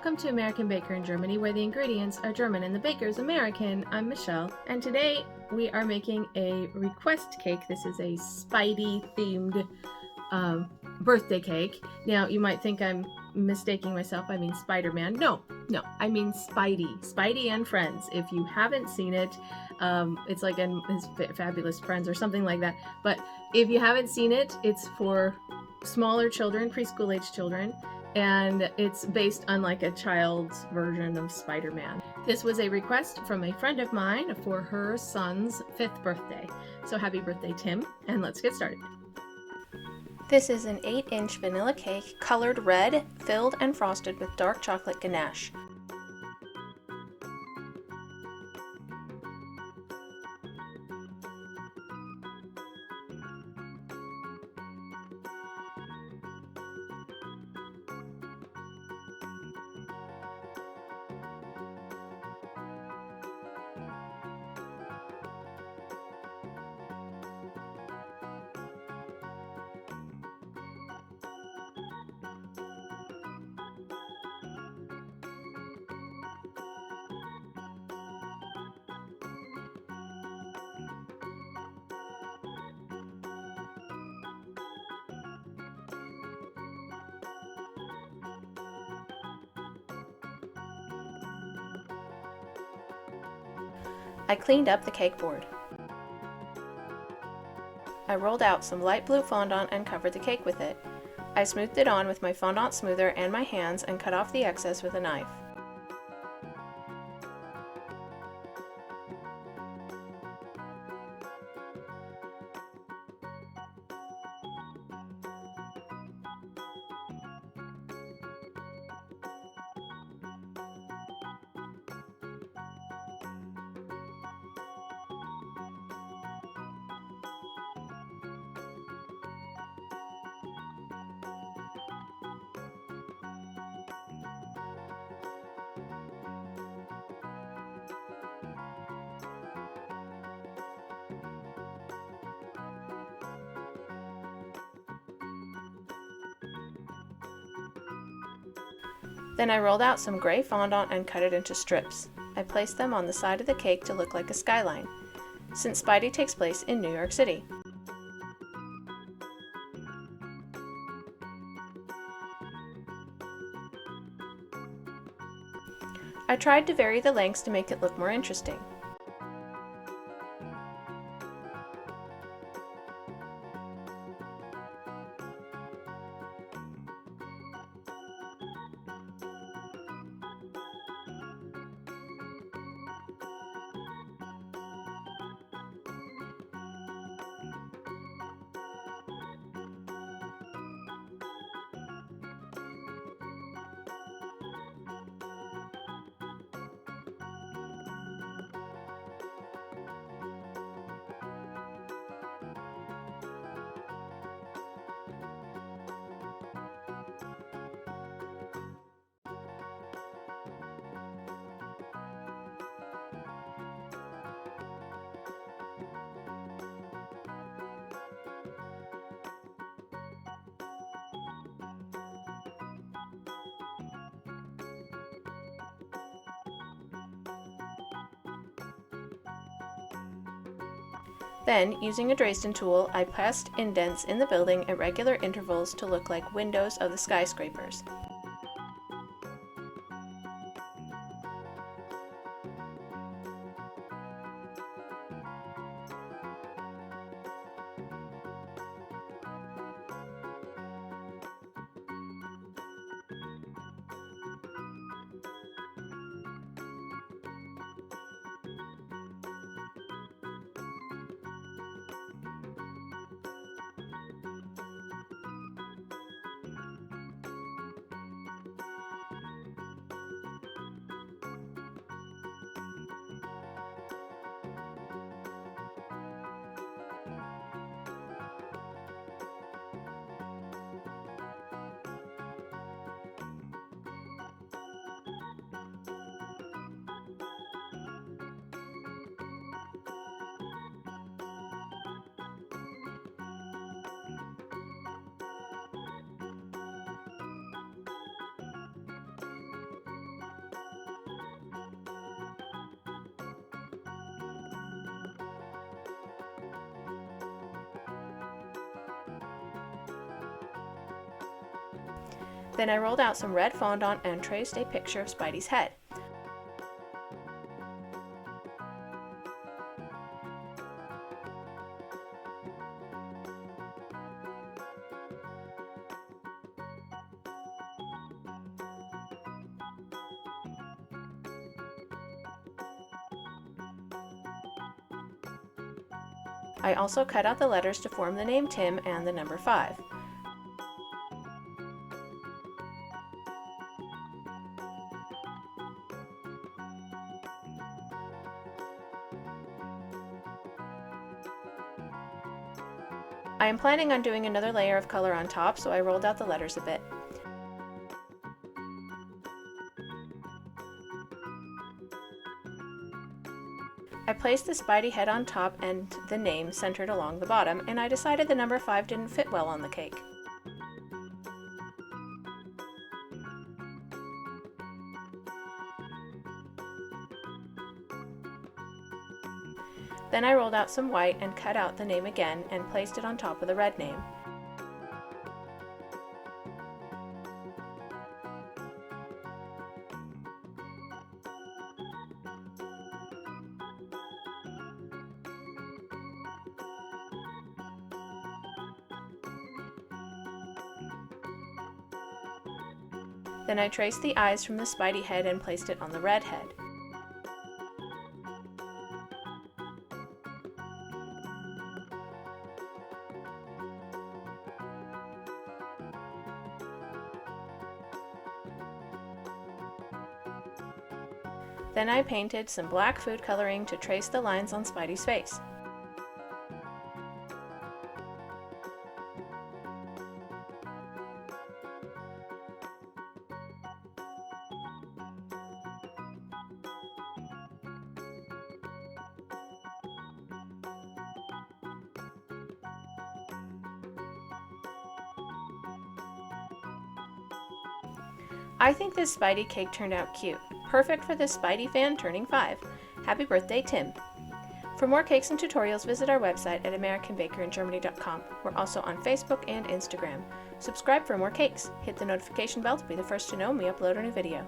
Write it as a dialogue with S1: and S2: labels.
S1: Welcome to American Baker in Germany, where the ingredients are German and the baker's American. I'm Michelle, and today we are making a request cake. This is a Spidey-themed birthday cake. Now, you might think I'm mistaking myself. I mean Spider-Man. No, I mean Spidey. Spidey and Friends. If you haven't seen it, it's like in his Fabulous Friends or something like that. But if you haven't seen it, it's for smaller children, preschool-age children. And it's based on like a child's version of Spider-Man. This was a request from a friend of mine for her son's 5th birthday. So happy birthday, Tim, and let's get started. This is an 8-inch vanilla cake, colored red, filled and frosted with dark chocolate ganache. I cleaned up the cake board. I rolled out some light blue fondant and covered the cake with it. I smoothed it on with my fondant smoother and my hands and cut off the excess with a knife. Then I rolled out some gray fondant and cut it into strips. I placed them on the side of the cake to look like a skyline, since Spidey takes place in New York City. I tried to vary the lengths to make it look more interesting. Then, using a Dresden tool, I pressed indents in the building at regular intervals to look like windows of the skyscrapers. Then I rolled out some red fondant and traced a picture of Spidey's head. I also cut out the letters to form the name Tim and the number 5. I am planning on doing another layer of color on top, so I rolled out the letters a bit. I placed the Spidey head on top and the name centered along the bottom, and I decided the number 5 didn't fit well on the cake. Then I rolled out some white and cut out the name again and placed it on top of the red name. Then I traced the eyes from the Spidey head and placed it on the red head. Then I painted some black food coloring to trace the lines on Spidey's face. I think this Spidey cake turned out cute. Perfect for this Spidey fan turning 5. Happy birthday, Tim! For more cakes and tutorials, visit our website at americanbakeryingermany.com. We're also on Facebook and Instagram. Subscribe for more cakes. Hit the notification bell to be the first to know when we upload a new video.